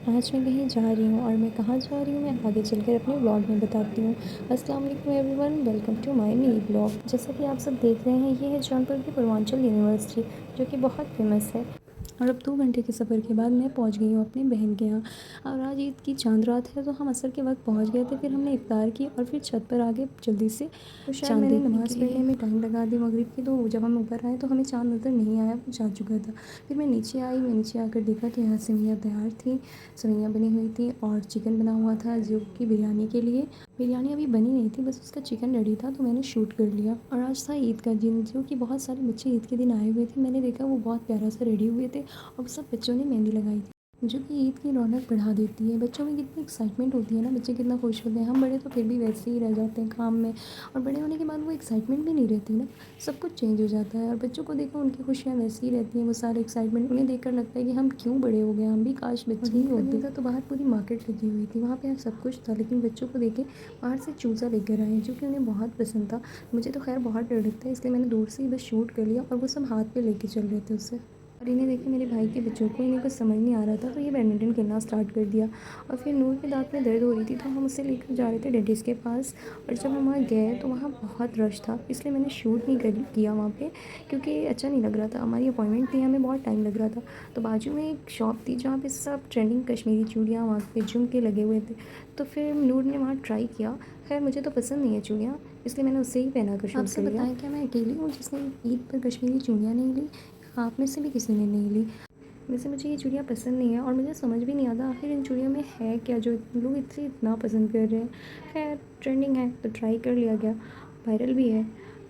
आज मैं कहीं जा रही हूँ और मैं कहाँ जा रही हूँ मैं आगे चलकर अपने ब्लॉग में बताती हूँ। अस्सलाम वालेकुम everyone, welcome to my mini blog. जैसा कि आप सब देख रहे हैं, ये है जौनपुर की पूर्वांचल यूनिवर्सिटी, जो कि बहुत फेमस है। और अब 2 घंटे के सफ़र के बाद मैं पहुँच गई हूँ अपनी बहन के यहाँ। और आज ईद की चांद रात है, तो हम असर के वक्त पहुँच गए थे। फिर हमने इफ्तार की और फिर छत पर आके जल्दी से तो शायद मैंने नमाज़ पढ़ने में टाइम लगा दी मगरिब की, तो जब हम ऊपर आए तो हमें चाँद नज़र नहीं आया, वो जा चुका था। फिर मैं नीचे आई, मैं नीचे आकर देखा तो यहाँ सेवइयाँ तैयार थी, सेवइयाँ बनी हुई थी और चिकन बना हुआ था जो कि बिरयानी के लिए। बिरयानी अभी बनी नहीं थी, बस उसका चिकन रेडी था, तो मैंने शूट कर लिया। और आज था ईद का दिन, जो कि बहुत सारे बच्चे ईद के दिन आए हुए थे। मैंने देखा वो बहुत प्यारा सा रेडी हुए थे और सब बच्चों ने मेहंदी लगाई थी, जो कि ईद की रौनक बढ़ा देती है। बच्चों में कितनी एक्साइटमेंट होती है ना, बच्चे कितना खुश होते हैं। हम बड़े तो फिर भी वैसे ही रह जाते हैं काम में, और बड़े होने के बाद वो एक्साइटमेंट भी नहीं रहती ना, सब कुछ चेंज हो जाता है। और बच्चों को देखो, उनकी खुशियाँ वैसी ही रहती हैं, वो सारे एक्साइटमेंट उन्हें देखकर लगता है कि हम क्यों बड़े हो गए, हम भी काश बच्चे ही होते। था तो बाहर पूरी मार्केट लगी हुई थी, वहाँ पे सब कुछ था, लेकिन बच्चों को देखे बाहर से चूज़ा लेकर आए, जो कि उन्हें बहुत पसंद था। मुझे तो खैर बहुत डर लगता है, इसलिए मैंने दूर से ही बस शूट कर लिया, और वो सब हाथ पे लेके चल रहे थे उससे। और इन्हें देखे मेरे भाई के बच्चों को, इन्हें कुछ समझ नहीं आ रहा था, तो ये बैडमिंटन खेलना स्टार्ट कर दिया। और फिर नूर के दांत में दर्द हो रही थी, तो हम उसे लेकर जा रहे थे डेंटिस्ट के पास। और जब हम वहाँ गए तो वहाँ बहुत रश था, इसलिए मैंने शूट नहीं किया वहाँ पे, क्योंकि अच्छा नहीं लग रहा था। हमारी अपॉइंटमेंट थी, हमें बहुत टाइम लग रहा था। तो बाजू में एक शॉप थी जहाँ पे सब ट्रेंडिंग कश्मीरी चूड़ियाँ, वहाँ पे झुमके लगे हुए थे। तो फिर नूर ने वहाँ ट्राई किया। खैर मुझे तो पसंद नहीं है चूड़ियाँ, इसलिए मैंने उससे ही पहना कर शूट कर लिया। आपसे बताएं, क्या मैं अकेली हूँ जिसने ईद पर कश्मीरी चूड़ियाँ नहीं ली? आप में से भी किसी ने नहीं ली? वैसे मुझे ये चूड़ियाँ पसंद नहीं है, और मुझे समझ भी नहीं आता आखिर इन चूड़ियों में है क्या जो लोग इससे इतना पसंद कर रहे हैं। खैर ट्रेंडिंग है तो ट्राई कर लिया गया, वायरल भी है।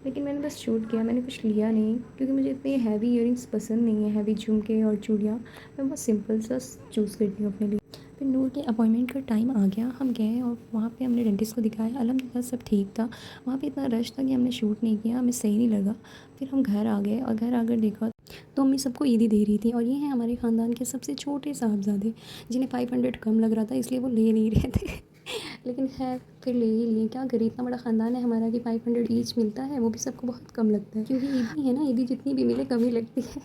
लेकिन मैंने बस शूट किया, मैंने कुछ लिया नहीं, क्योंकि मुझे इतनी हैवी इयररिंग्स पसंद नहीं है, हैवी झुमके और चूड़ियाँ। मैं बस सिंपल सा चूज़ करती हूँ अपने लिए। फिर नूर के अपॉइंटमेंट का टाइम आ गया, हम गए और वहाँ पे हमने डेंटिस्ट को दिखाया। अल्हम्दुलिल्लाह सब ठीक था। वहाँ पे इतना रश था कि हमने शूट नहीं किया, हमें सही नहीं लगा। फिर हम घर आ गए, और घर आकर देखा तो अम्मी सबको ईदी दे रही थी। और ये हैं हमारे ख़ानदान के सबसे छोटे साहबज़ादे, जिन्हें 500 कम लग रहा था, इसलिए वो ले नहीं रहे थे। लेकिन खैर फिर ले ही लिए, क्या करें, इतना बड़ा ख़ानदान है हमारा कि 500 ईच मिलता है, वो भी सबको बहुत कम लगता है, क्योंकि ईदी है ना, ईदी जितनी भी मिले कम ही लगती है।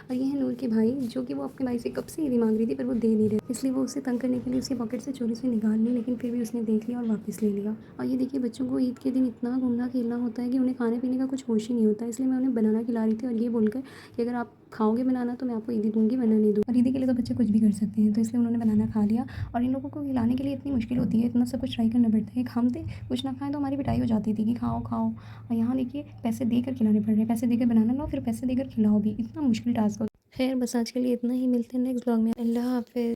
और ये है नूर के भाई, जो कि वो अपने भाई से कब से ईदी मांग रही थी, पर वो दे नहीं रहे, इसलिए वो उसे तंग करने के लिए उसके पॉकेट से चोरी से निकाल ली, लेकिन फिर भी उसने देख लिया और वापस ले लिया। और ये देखिए, बच्चों को ईद के दिन इतना घूमना खेलना होता है कि उन्हें खाने पीने का कुछ होश ही नहीं होता, इसलिए मैं उन्हें बनाना खिला रही थी, और ये बोलकर कि अगर आप खाओगे बनाना तो मैं आपको ईदी दूँगी, वरना नहीं दूँ। और ईदी के लिए तो बच्चे कुछ भी कर सकते हैं, तो इसलिए उन्होंने बनाना खा लिया। और इन लोगों को खिलाने के लिए इतनी मुश्किल होती है, इतना सब कुछ ट्राई करना पड़ता है। एक हम थे, कुछ ना खाएँ तो हमारी पिटाई हो जाती थी कि खाओ, खाओ। और यहाँ देखिए पैसे देकर खिलाने पड़ रहे हैं, पैसे देकर बनाना लाओ, फिर पैसे देकर खिलाओ भी, इतना मुश्किल टास्क हो। खैर बस आज के लिए इतना ही, मिलते हैं नेक्स्ट ब्लॉग में। अल्लाह हाफ़िज़।